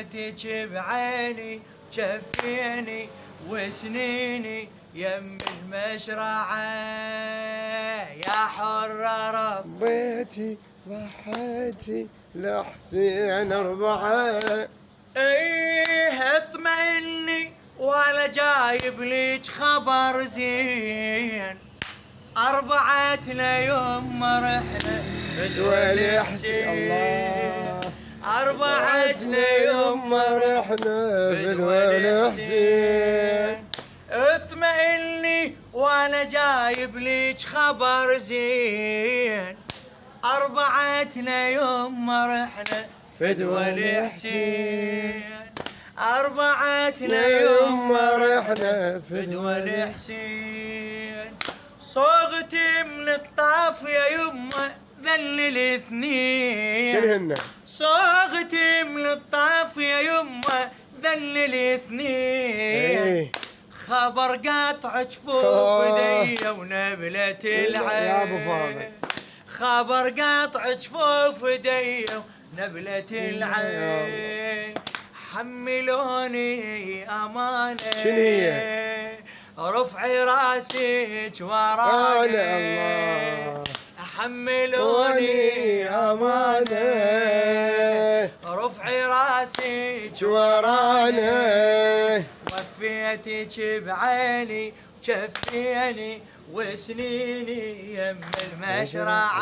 وفيتك بعيني جفيني وسنيني يم المشرعة يا حرة ربيتي ضحيتي لحسين 4. ايه اطمئني ولا جايب ليش خبر زين 4 يوم رحنا فدوى الحسين. الله 4 يوم رحنا فدوى الحسين. اطمئني وانا جايب ليش خبر زين 4 يوم رحنا فدوى الحسين 4 يوم رحنا فدوى الحسين صوغتي من الطاف يا يمه ذل الاثنين شنهن صوغتي من الطاف يا يمه ذل الاثنين خبر قاطع جفوف دي ونبلة العين خبر قاطع جفوف دي ونبلة العين حملوني امانه شنو هي؟ رفعي راسك وراي الله حملوني امانه رفعي راسك ورانا. وفيتك بعيني جفيني وسنيني يم المشرعة